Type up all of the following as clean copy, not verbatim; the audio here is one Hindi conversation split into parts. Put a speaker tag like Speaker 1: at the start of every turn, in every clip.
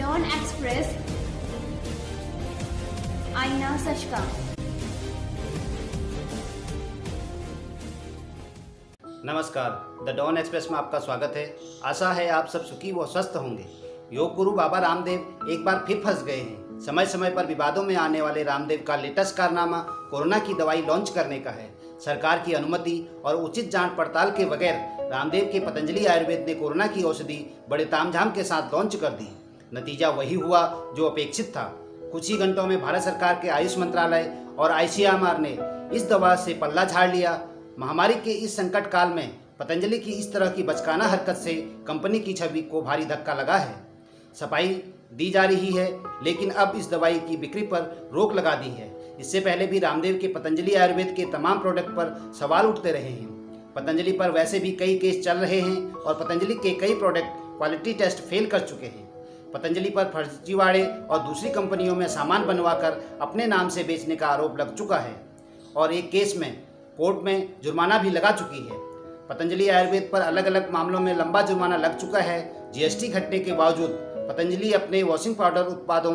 Speaker 1: डॉन एक्सप्रेस, आईना सच का।
Speaker 2: नमस्कार, द डॉन एक्सप्रेस में आपका स्वागत है। आशा है आप सब सुखी व स्वस्थ होंगे। योग गुरु बाबा रामदेव एक बार फिर फंस गए हैं। समय समय पर विवादों में आने वाले रामदेव का लेटेस्ट कारनामा कोरोना की दवाई लॉन्च करने का है। सरकार की अनुमति और उचित जांच पड़ताल के बगैर रामदेव के पतंजलि आयुर्वेद ने कोरोना की औषधि बड़े तामझाम के साथ लॉन्च कर दी। नतीजा वही हुआ जो अपेक्षित था। कुछ ही घंटों में भारत सरकार के आयुष मंत्रालय और ICMR ने इस दवा से पल्ला झाड़ लिया। महामारी के इस संकट काल में पतंजलि की इस तरह की बचकाना हरकत से कंपनी की छवि को भारी धक्का लगा है। सफाई दी जा रही है, लेकिन अब इस दवाई की बिक्री पर रोक लगा दी है। इससे पहले भी रामदेव के पतंजलि आयुर्वेद के तमाम प्रोडक्ट पर सवाल उठते रहे हैं। पतंजलि पर वैसे भी कई केस चल रहे हैं और पतंजलि के कई प्रोडक्ट क्वालिटी टेस्ट फेल कर चुके हैं। पतंजलि पर फर्जीवाड़े और दूसरी कंपनियों में सामान बनवाकर अपने नाम से बेचने का आरोप लग चुका है और एक केस में कोर्ट में जुर्माना भी लगा चुकी है। पतंजलि आयुर्वेद पर अलग अलग मामलों में लंबा जुर्माना लग चुका है। GST घटने के बावजूद पतंजलि अपने वॉशिंग पाउडर उत्पादों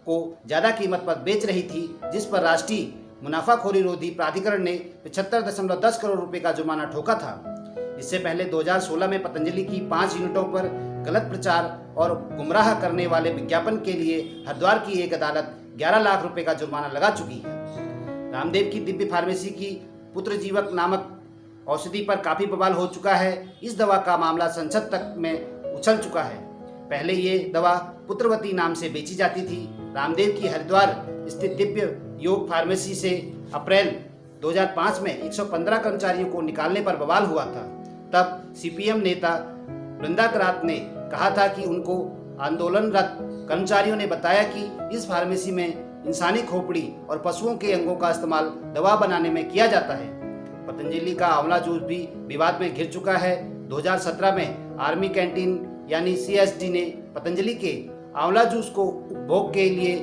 Speaker 2: को ज़्यादा कीमत पर बेच रही थी, जिस पर राष्ट्रीय मुनाफाखोरी रोधी प्राधिकरण ने 75.10 करोड़ रुपए का जुर्माना ठोका था। इससे पहले 2016 में पतंजलि की 5 यूनिटों पर गलत प्रचार और गुमराह करने वाले विज्ञापन के लिए हरिद्वार की एक अदालत 11 लाख रुपए का जुर्माना लगा चुकी है। रामदेव की दिव्य फार्मेसी की पुत्र जीवक नामक औषधि पर काफ़ी बवाल हो चुका है। इस दवा का मामला संसद तक में उछल चुका है। पहले ये दवा पुत्रवती नाम से बेची जाती थी। रामदेव की हरिद्वार स्थित दिव्य योग फार्मेसी से अप्रैल 2005 में 115 कर्मचारियों को निकालने पर बवाल हुआ था। तब CPM नेता वृंदा करात ने कहा था कि उनको आंदोलनरत कर्मचारियों ने बताया कि इस फार्मेसी में इंसानी खोपड़ी और पशुओं के अंगों का इस्तेमाल दवा बनाने में किया जाता है। पतंजलि का आंवला जूस भी विवाद में घिर चुका है। 2017 में आर्मी कैंटीन यानी CSD ने पतंजलि के आंवला जूस को उपभोग के लिए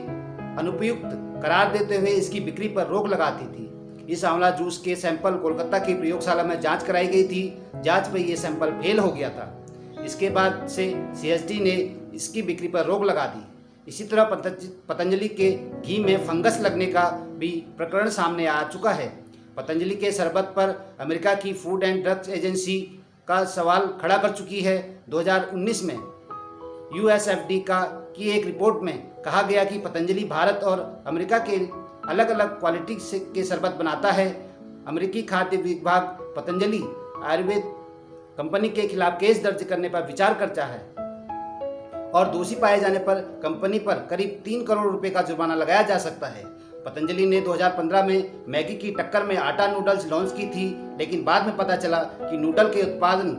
Speaker 2: अनुपयुक्त करार देते हुए इसकी बिक्री पर रोक लगा दी थी। इस आंवला जूस के सैंपल कोलकाता की प्रयोगशाला में जांच कराई गई थी। जांच में ये सैंपल फेल हो गया था। इसके बाद से CSD ने इसकी बिक्री पर रोक लगा दी। इसी तरह पतंजलि के घी में फंगस लगने का भी प्रकरण सामने आ चुका है। पतंजलि के शरबत पर अमेरिका की फूड एंड ड्रग्स एजेंसी का सवाल खड़ा कर चुकी है। 2019 में USFD की एक रिपोर्ट में कहा गया कि पतंजलि भारत और अमेरिका के अलग अलग क्वालिटी के शरबत बनाता है। अमेरिकी खाद्य विभाग पतंजलि आयुर्वेद कंपनी के खिलाफ केस दर्ज करने पर विचार करता है और दोषी पाए जाने पर कंपनी पर करीब 3 करोड़ रुपए का जुर्माना लगाया जा सकता है। पतंजलि ने 2015 में मैगी की टक्कर में आटा नूडल्स लॉन्च की थी, लेकिन बाद में पता चला कि नूडल के उत्पादन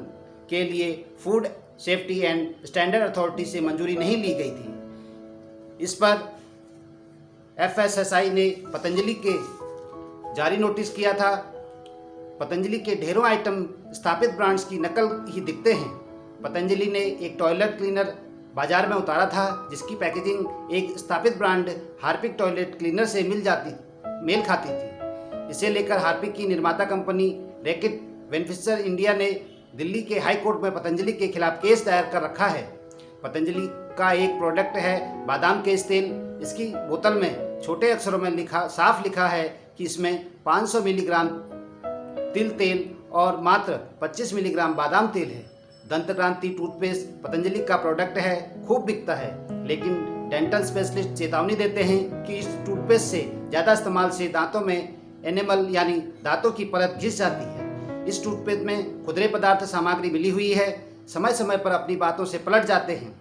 Speaker 2: के लिए food safety and standard authority से मंजूरी नहीं ली गई थी। इस पर FSSAI ने पतंजलि के जारी नोटिस किया था। पतंजलि के ढेरों आइटम स्थापित ब्रांड्स की नकल ही दिखते हैं। पतंजलि ने एक टॉयलेट क्लीनर बाजार में उतारा था, जिसकी पैकेजिंग एक स्थापित ब्रांड हार्पिक टॉयलेट क्लीनर से मेल खाती थी। इसे लेकर हार्पिक की निर्माता कंपनी रैकेट वेनफिशर इंडिया ने दिल्ली के हाई कोर्ट में पतंजलि के खिलाफ केस दायर कर रखा है। पतंजलि का एक प्रोडक्ट है बादाम केश तेल। इसकी बोतल में छोटे अक्षरों में साफ लिखा है कि इसमें 500 मिलीग्राम तिल तेल और मात्र 25 मिलीग्राम बादाम तेल है। दंत क्रांति टूथपेस्ट पतंजलि का प्रोडक्ट है, खूब बिकता है, लेकिन डेंटल स्पेशलिस्ट चेतावनी देते हैं कि इस टूथपेस्ट से ज़्यादा इस्तेमाल से दांतों में एनेमल यानी दांतों की परत घिस जाती है। इस टूथपेस्ट में खुदरे पदार्थ सामग्री मिली हुई है। समय समय पर अपनी बातों से पलट जाते हैं।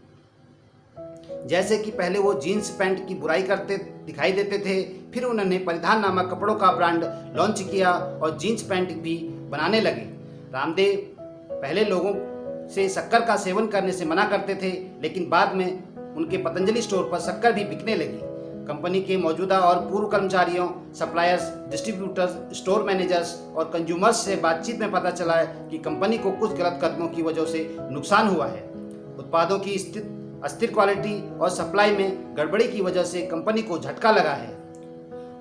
Speaker 2: जैसे कि पहले वो जीन्स पैंट की बुराई करते दिखाई देते थे, फिर उन्होंने परिधान नामक कपड़ों का ब्रांड लॉन्च किया और जीन्स पैंट भी बनाने लगे। रामदेव पहले लोगों से शक्कर का सेवन करने से मना करते थे, लेकिन बाद में उनके पतंजलि स्टोर पर शक्कर भी बिकने लगी। कंपनी के मौजूदा और पूर्व कर्मचारियों, सप्लायर्स, डिस्ट्रीब्यूटर्स, स्टोर मैनेजर्स और कंज्यूमर्स से बातचीत में पता चला है कि कंपनी को कुछ गलत कदमों की वजह से नुकसान हुआ है। उत्पादों की अस्थिर क्वालिटी और सप्लाई में गड़बड़ी की वजह से कंपनी को झटका लगा है।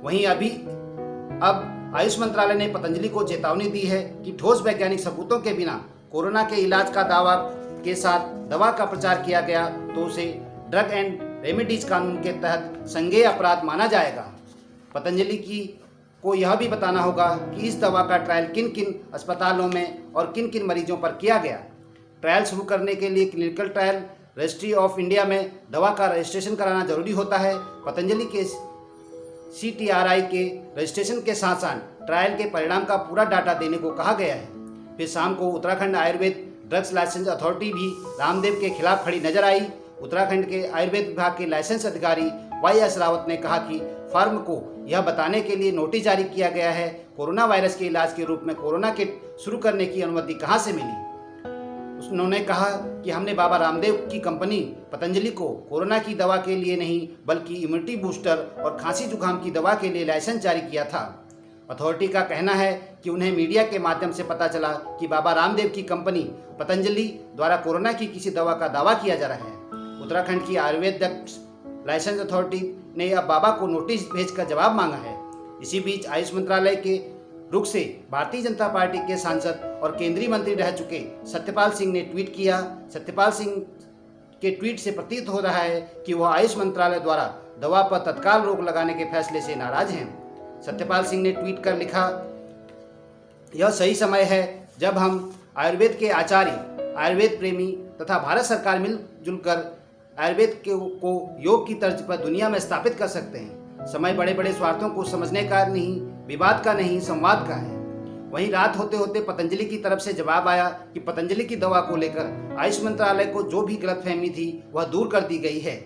Speaker 2: वहीं अब आयुष मंत्रालय ने पतंजलि को चेतावनी दी है कि ठोस वैज्ञानिक सबूतों के बिना कोरोना के इलाज का दावा के साथ दवा का प्रचार किया गया तो उसे ड्रग एंड रेमेडीज कानून के तहत संज्ञेय अपराध माना जाएगा। पतंजलि को यह भी बताना होगा कि इस दवा का ट्रायल किन किन अस्पतालों में और किन किन मरीजों पर किया गया। ट्रायल शुरू करने के लिए clinical trial registry of India में दवा का रजिस्ट्रेशन कराना जरूरी होता है। पतंजलि के CTRI के रजिस्ट्रेशन के साथ साथ ट्रायल के परिणाम का पूरा डाटा देने को कहा गया है। फिर शाम को Uttarakhand Ayurveda drugs licence authority भी रामदेव के खिलाफ खड़ी नजर आई। उत्तराखंड के आयुर्वेद विभाग के लाइसेंस अधिकारी YS रावत ने कहा कि फर्म को यह बताने के लिए नोटिस जारी किया गया है कोरोना वायरस के इलाज के रूप में कोरोना किट शुरू करने की अनुमति कहां से मिली। उन्होंने कहा कि हमने बाबा रामदेव की कंपनी पतंजलि को कोरोना की दवा के लिए नहीं बल्कि इम्यूनिटी बूस्टर और खांसी जुकाम की दवा के लिए लाइसेंस जारी किया था। अथॉरिटी का कहना है कि उन्हें मीडिया के माध्यम से पता चला कि बाबा रामदेव की कंपनी पतंजलि द्वारा कोरोना की किसी दवा का दावा किया जा रहा है। उत्तराखंड की आयुर्वेद लाइसेंस अथॉरिटी ने अब बाबा को नोटिस भेजकर जवाब मांगा है। इसी बीच आयुष मंत्रालय के रुख से भारतीय जनता पार्टी के सांसद और केंद्रीय मंत्री रह चुके सत्यपाल सिंह ने ट्वीट किया। सत्यपाल सिंह के ट्वीट से प्रतीत हो रहा है कि वह आयुष मंत्रालय द्वारा दवा पर तत्काल रोक लगाने के फैसले से नाराज हैं। सत्यपाल सिंह ने ट्वीट कर लिखा, यह सही समय है जब हम आयुर्वेद के आचार्य, आयुर्वेद प्रेमी तथा भारत सरकार मिलजुल कर आयुर्वेद को योग की तर्ज पर दुनिया में स्थापित कर सकते हैं। समय बड़े बड़े स्वार्थों को समझने का नहीं, विवाद का नहीं, संवाद का है। वहीं रात होते होते पतंजलि की तरफ से जवाब आया कि पतंजलि की दवा को लेकर आयुष मंत्रालय को जो भी गलतफहमी थी वह दूर कर दी गई है।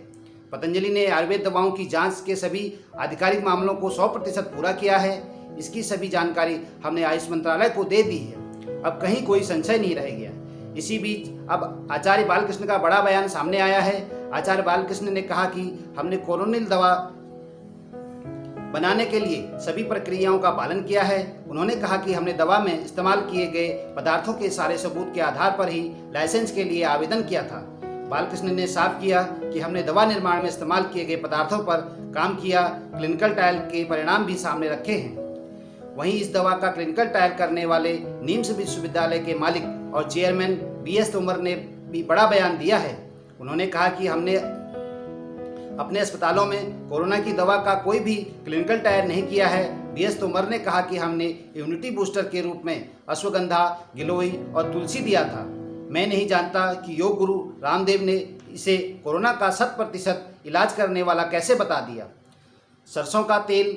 Speaker 2: पतंजलि ने आयुर्वेद दवाओं की जांच के सभी आधिकारिक मामलों को 100% पूरा किया है। इसकी सभी जानकारी हमने आयुष मंत्रालय को दे दी है। अब कहीं कोई संशय नहीं रह गया। इसी बीच अब आचार्य बालकृष्ण का बड़ा बयान सामने आया है। आचार्य बालकृष्ण ने कहा कि हमने कोरोनिल दवा बनाने के लिए सभी प्रक्रियाओं का पालन किया है। उन्होंने कहा कि हमने दवा में इस्तेमाल किए गए पदार्थों के सारे सबूत के आधार पर ही लाइसेंस के लिए आवेदन किया था। बालकृष्ण ने साफ किया कि हमने दवा निर्माण में इस्तेमाल किए गए पदार्थों पर काम किया, क्लिनिकल ट्रायल के परिणाम भी सामने रखे हैं। वहीं इस दवा का क्लिनिकल ट्रायल करने वाले नीम्स विश्वविद्यालय के मालिक और चेयरमैन BS तोमर ने भी बड़ा बयान दिया है। उन्होंने कहा कि हमने अपने अस्पतालों में कोरोना की दवा का कोई भी क्लिनिकल ट्रायल नहीं किया है। BS तोमर ने कहा कि हमने इम्यूनिटी बूस्टर के रूप में अश्वगंधा, गिलोई और तुलसी दिया था। मैं नहीं जानता कि योग गुरु रामदेव ने इसे कोरोना का 100% इलाज करने वाला कैसे बता दिया। सरसों का तेल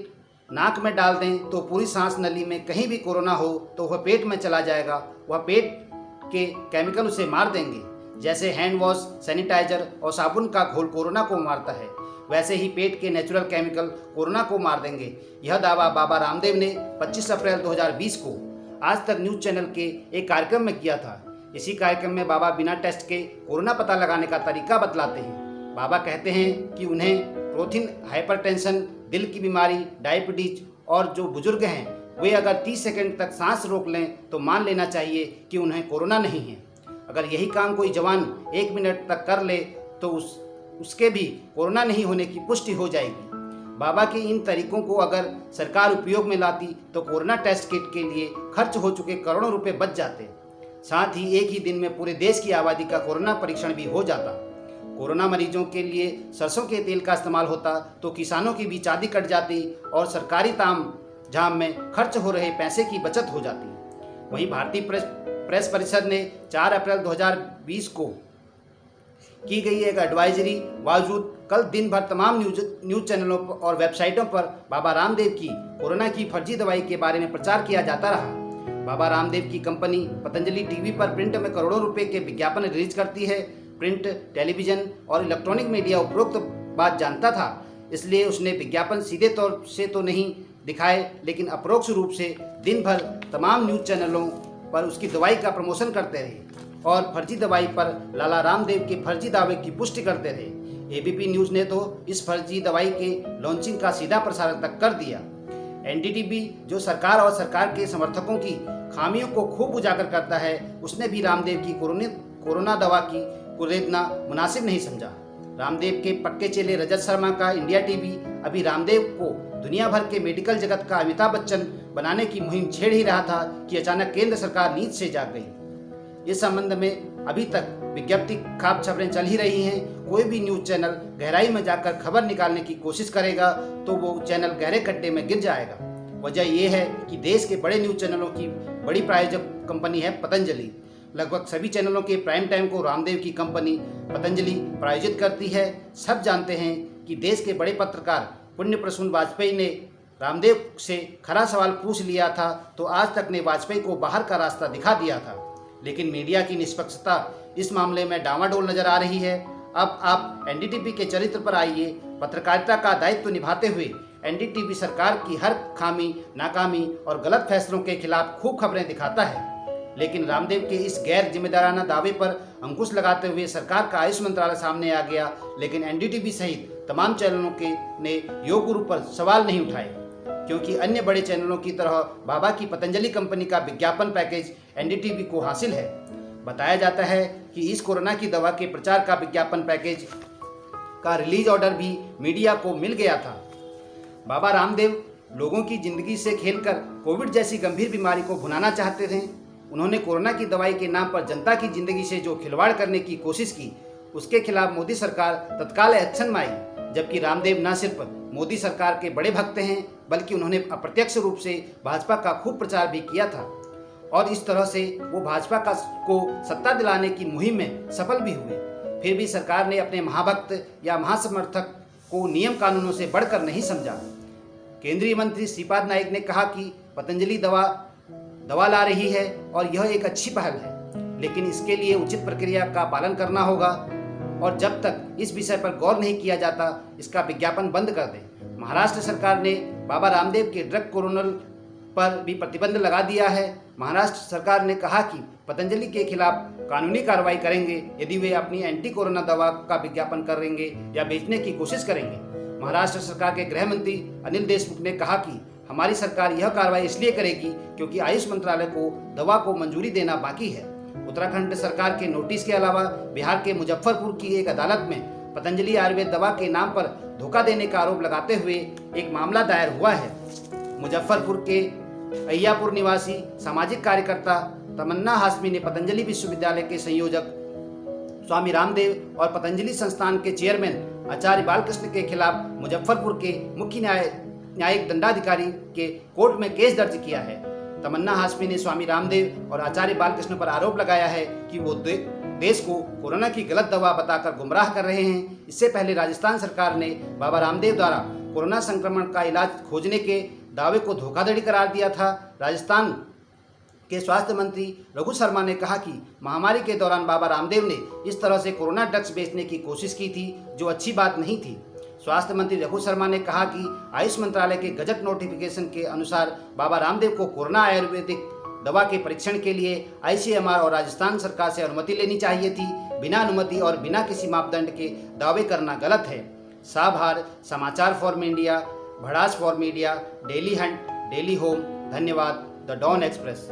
Speaker 2: नाक में डाल दें तो पूरी सांस नली में कहीं भी कोरोना हो तो वह पेट में चला जाएगा। वह पेट के केमिकल उसे मार देंगे। जैसे हैंड वॉश, सैनिटाइजर और साबुन का घोल कोरोना को मारता है, वैसे ही पेट के नेचुरल केमिकल कोरोना को मार देंगे। यह दावा बाबा रामदेव ने 25 अप्रैल 2020 को आज तक न्यूज चैनल के एक कार्यक्रम में किया था। इसी कार्यक्रम में बाबा बिना टेस्ट के कोरोना पता लगाने का तरीका बतलाते हैं। बाबा कहते हैं कि उन्हें प्रोटीन, हाइपरटेंशन, दिल की बीमारी, डायबिटीज और जो बुजुर्ग हैं वे अगर 30 सेकंड तक सांस रोक लें तो मान लेना चाहिए कि उन्हें कोरोना नहीं है। अगर यही काम कोई जवान 1 मिनट तक कर ले तो उसके भी कोरोना नहीं होने की पुष्टि हो जाएगी। बाबा के इन तरीकों को अगर सरकार उपयोग में लाती तो कोरोना टेस्ट किट के लिए खर्च हो चुके करोड़ों रुपए बच जाते। साथ ही एक ही दिन में पूरे देश की आबादी का कोरोना परीक्षण भी हो जाता। कोरोना मरीजों के लिए सरसों के तेल का इस्तेमाल होता तो किसानों की भी चांदी कट जाती और सरकारी ताम झाम में खर्च हो रहे पैसे की बचत हो जाती। वहीं भारतीय प्रेस परिषद ने 4 अप्रैल 2020 को की गई एक एडवाइजरी बावजूद कल दिन भर तमाम न्यूज चैनलों और वेबसाइटों पर बाबा रामदेव की कोरोना की फर्जी दवाई के बारे में प्रचार किया जाता रहा। बाबा रामदेव की कंपनी पतंजलि टीवी पर प्रिंट में करोड़ों रुपए के विज्ञापन रिलीज करती है। प्रिंट, टेलीविजन और इलेक्ट्रॉनिक मीडिया उपरोक्त बात जानता था, इसलिए उसने विज्ञापन सीधे तौर से तो नहीं दिखाए लेकिन अपरोक्ष रूप से दिन भर तमाम न्यूज चैनलों पर उसकी दवाई का प्रमोशन करते रहे और फर्जी दवाई पर लाला रामदेव के फर्जी दावे की पुष्टि करते रहे। ABP न्यूज़ ने तो इस फर्जी दवाई के लॉन्चिंग का सीधा प्रसारण तक कर दिया। NDTV जो सरकार और सरकार के समर्थकों की खामियों को खूब उजागर करता है, उसने भी रामदेव की कोरोना दवा की कुरेदना मुनासिब नहीं समझा। रामदेव के पक्के चेले रजत शर्मा का इंडिया टीवी अभी रामदेव को दुनिया भर के मेडिकल जगत का अमिताभ बच्चन बनाने की मुहिम छेड़ ही रहा था कि अचानक केंद्र सरकार नींद से जाग गई। इस संबंध में अभी तक विज्ञप्ति खाप खबरें चल ही रही हैं। कोई भी न्यूज़ चैनल गहराई में जाकर खबर निकालने की कोशिश करेगा तो वो चैनल गहरे गड्ढे में गिर जाएगा। वजह यह है कि देश के बड़े न्यूज़ चैनलों की बड़ी प्रायोजक कंपनी है पतंजलि। लगभग सभी चैनलों के प्राइम टाइम को रामदेव की कंपनी पतंजलि प्रायोजित करती है। सब जानते हैं कि देश के बड़े पत्रकार पुण्य प्रसून वाजपेयी ने रामदेव से खरा सवाल पूछ लिया था तो आज तक ने वाजपेयी को बाहर का रास्ता दिखा दिया था, लेकिन मीडिया की निष्पक्षता इस मामले में डामाडोल नजर आ रही है। अब आप एनडीटीवी के चरित्र पर आइए। पत्रकारिता का दायित्व निभाते हुए एनडीटीवी सरकार की हर खामी, नाकामी और गलत फैसलों के खिलाफ खूब खबरें दिखाता है, लेकिन रामदेव के इस गैर जिम्मेदाराना दावे पर अंकुश लगाते हुए सरकार का आयुष मंत्रालय सामने आ गया, लेकिन एनडीटीवी सहित तमाम चैनलों ने योग गुरु पर सवाल नहीं उठाए, क्योंकि अन्य बड़े चैनलों की तरह बाबा की पतंजलि कंपनी का विज्ञापन पैकेज एनडीटीवी को हासिल है। बताया जाता है कि इस कोरोना की दवा के प्रचार का विज्ञापन पैकेज का रिलीज ऑर्डर भी मीडिया को मिल गया था। बाबा रामदेव लोगों की जिंदगी से खेलकर कोविड जैसी गंभीर बीमारी को भुनाना चाहते थे। उन्होंने कोरोना की दवाई के नाम पर जनता की जिंदगी से जो खिलवाड़ करने की कोशिश की, उसके खिलाफ मोदी सरकार तत्काल एक्शन में आई, जबकि रामदेव न सिर्फ मोदी सरकार के बड़े भक्त हैं बल्कि उन्होंने अप्रत्यक्ष रूप से भाजपा का खूब प्रचार भी किया था और इस तरह से वो भाजपा को सत्ता दिलाने की मुहिम में सफल भी हुए। फिर भी सरकार ने अपने महाभक्त या महासमर्थक को नियम कानूनों से बढ़कर नहीं समझा। केंद्रीय मंत्री श्रीपाद नाइक ने कहा कि पतंजलि दवा ला रही है और यह एक अच्छी पहल है, लेकिन इसके लिए उचित प्रक्रिया का पालन करना होगा और जब तक इस विषय पर गौर नहीं किया जाता इसका विज्ञापन बंद कर दें। महाराष्ट्र सरकार ने बाबा रामदेव के ड्रग कोरोनल पर भी प्रतिबंध लगा दिया है। महाराष्ट्र सरकार ने कहा कि पतंजलि के खिलाफ कानूनी कार्रवाई करेंगे यदि वे अपनी एंटी कोरोना दवा का विज्ञापन करेंगे या बेचने की कोशिश करेंगे। महाराष्ट्र सरकार के गृह मंत्री अनिल देशमुख ने कहा कि हमारी सरकार यह कार्रवाई इसलिए करेगी क्योंकि आयुष मंत्रालय को दवा को मंजूरी देना बाकी है। उत्तराखंड सरकार के नोटिस के अलावा बिहार के मुजफ्फरपुर की एक अदालत में पतंजलि आयुर्वेद दवा के नाम पर धोखा देने का आरोप लगाते हुए एक मामला दायर हुआ है। मुजफ्फरपुर के अय्यापुर निवासी सामाजिक कार्यकर्ता तमन्ना हाशमी ने पतंजलि विश्वविद्यालय के संयोजक स्वामी रामदेव और पतंजलि संस्थान के चेयरमैन आचार्य बालकृष्ण के खिलाफ मुजफ्फरपुर के मुख्य न्यायिक दंडाधिकारी के कोर्ट में केस दर्ज किया है। तमन्ना हाशमी ने स्वामी रामदेव और आचार्य बालकृष्ण पर आरोप लगाया है कि वो देश को कोरोना की गलत दवा बताकर गुमराह कर रहे हैं। इससे पहले राजस्थान सरकार ने बाबा रामदेव द्वारा कोरोना संक्रमण का इलाज खोजने के दावे को धोखाधड़ी करार दिया था। राजस्थान के स्वास्थ्य मंत्री रघु शर्मा ने कहा कि महामारी के दौरान बाबा रामदेव ने इस तरह से कोरोना ड्रग्स बेचने की कोशिश की थी, जो अच्छी बात नहीं थी। स्वास्थ्य मंत्री रघु शर्मा ने कहा कि आयुष मंत्रालय के गजट नोटिफिकेशन के अनुसार बाबा रामदेव को कोरोना आयुर्वेदिक दवा के परीक्षण के लिए आईसीएमआर और राजस्थान सरकार से अनुमति लेनी चाहिए थी। बिना अनुमति और बिना किसी मापदंड के दावे करना गलत है। साभार, Samachar for India, Bhadas for Media, Daily Hunt, Daily Home. धन्यवाद। The Dawn express.